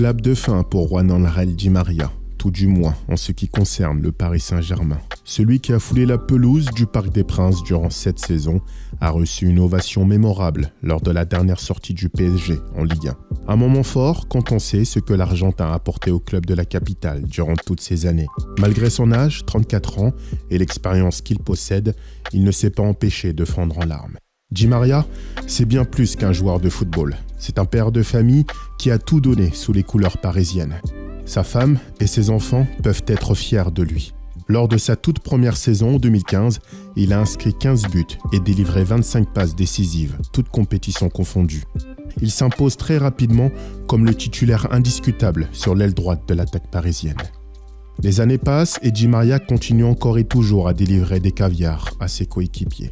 Clap de fin pour Juan Ángel Di María, tout du moins en ce qui concerne le Paris Saint-Germain. Celui qui a foulé la pelouse du Parc des Princes durant cette saison a reçu une ovation mémorable lors de la dernière sortie du PSG en Ligue 1. Un moment fort quand on sait ce que l'Argentin a apporté au club de la capitale durant toutes ces années. Malgré son âge, 34 ans, et l'expérience qu'il possède, il ne s'est pas empêché de fondre en larmes. Di María, c'est bien plus qu'un joueur de football. C'est un père de famille qui a tout donné sous les couleurs parisiennes. Sa femme et ses enfants peuvent être fiers de lui. Lors de sa toute première saison en 2015, il a inscrit 15 buts et délivré 25 passes décisives, toutes compétitions confondues. Il s'impose très rapidement comme le titulaire indiscutable sur l'aile droite de l'attaque parisienne. Les années passent et Di María continue encore et toujours à délivrer des caviars à ses coéquipiers.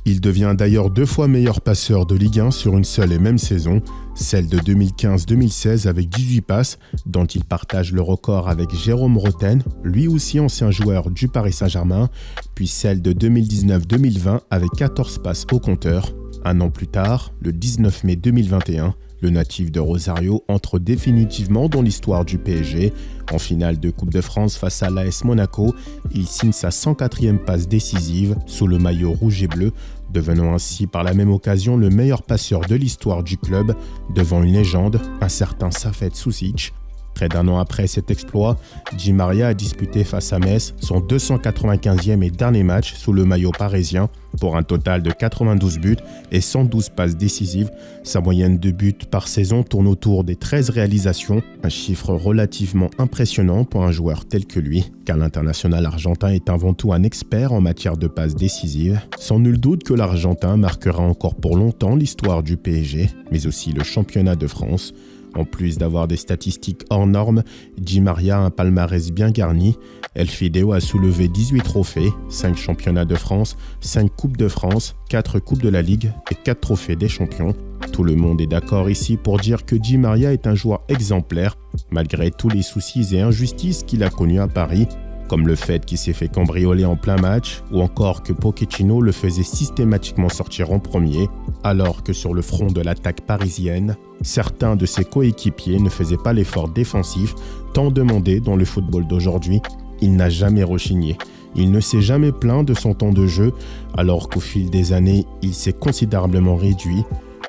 Il devient d'ailleurs 2 fois meilleur passeur de Ligue 1 sur une seule et même saison, celle de 2015-2016 avec 18 passes, dont il partage le record avec Jérôme Rotten, lui aussi ancien joueur du Paris Saint-Germain, puis celle de 2019-2020 avec 14 passes au compteur. Un an plus tard, le 19 mai 2021, le natif de Rosario entre définitivement dans l'histoire du PSG. En finale de Coupe de France face à l'AS Monaco, il signe sa 104e passe décisive sous le maillot rouge et bleu, devenant ainsi par la même occasion le meilleur passeur de l'histoire du club, devant une légende, un certain Safet Sušić. Près d'un an après cet exploit, Di María a disputé face à Metz son 295e et dernier match sous le maillot parisien pour un total de 92 buts et 112 passes décisives. Sa moyenne de buts par saison tourne autour des 13 réalisations, un chiffre relativement impressionnant pour un joueur tel que lui, car l'international argentin est avant tout un expert en matière de passes décisives. Sans nul doute que l'Argentin marquera encore pour longtemps l'histoire du PSG, mais aussi le championnat de France. En plus d'avoir des statistiques hors normes, Di María a un palmarès bien garni. El Fideo a soulevé 18 trophées, 5 championnats de France, 5 coupes de France, 4 coupes de la Ligue et 4 trophées des champions. Tout le monde est d'accord ici pour dire que Di María est un joueur exemplaire, malgré tous les soucis et injustices qu'il a connus à Paris, comme le fait qu'il s'est fait cambrioler en plein match, ou encore que Pochettino le faisait systématiquement sortir en premier, alors que sur le front de l'attaque parisienne, certains de ses coéquipiers ne faisaient pas l'effort défensif tant demandé dans le football d'aujourd'hui. Il n'a jamais rechigné. Il ne s'est jamais plaint de son temps de jeu, alors qu'au fil des années, il s'est considérablement réduit.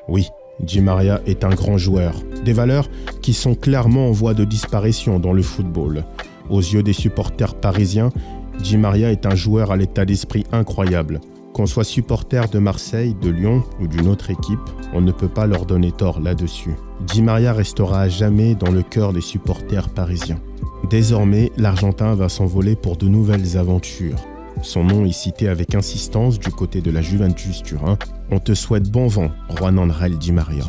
Oui, Di María est un grand joueur, des valeurs qui sont clairement en voie de disparition dans le football. Aux yeux des supporters parisiens, Di María est un joueur à l'état d'esprit incroyable. Qu'on soit supporter de Marseille, de Lyon ou d'une autre équipe, on ne peut pas leur donner tort là-dessus. Di María restera à jamais dans le cœur des supporters parisiens. Désormais, l'Argentin va s'envoler pour de nouvelles aventures. Son nom est cité avec insistance du côté de la Juventus Turin. On te souhaite bon vent, Juan Ángel Di María.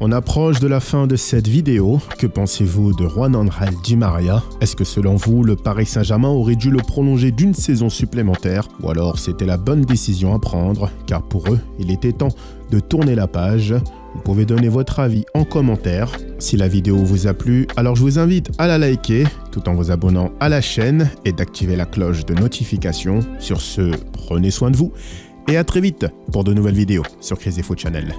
On approche de la fin de cette vidéo. Que pensez-vous de Juan Ángel Di María? Est-ce que selon vous, le Paris Saint-Germain aurait dû le prolonger d'une saison supplémentaire? Ou alors c'était la bonne décision à prendre? Car pour eux, il était temps de tourner la page. Vous pouvez donner votre avis en commentaire. Si la vidéo vous a plu, alors je vous invite à la liker tout en vous abonnant à la chaîne et d'activer la cloche de notification. Sur ce, prenez soin de vous et à très vite pour de nouvelles vidéos sur Crazy Foot Channel.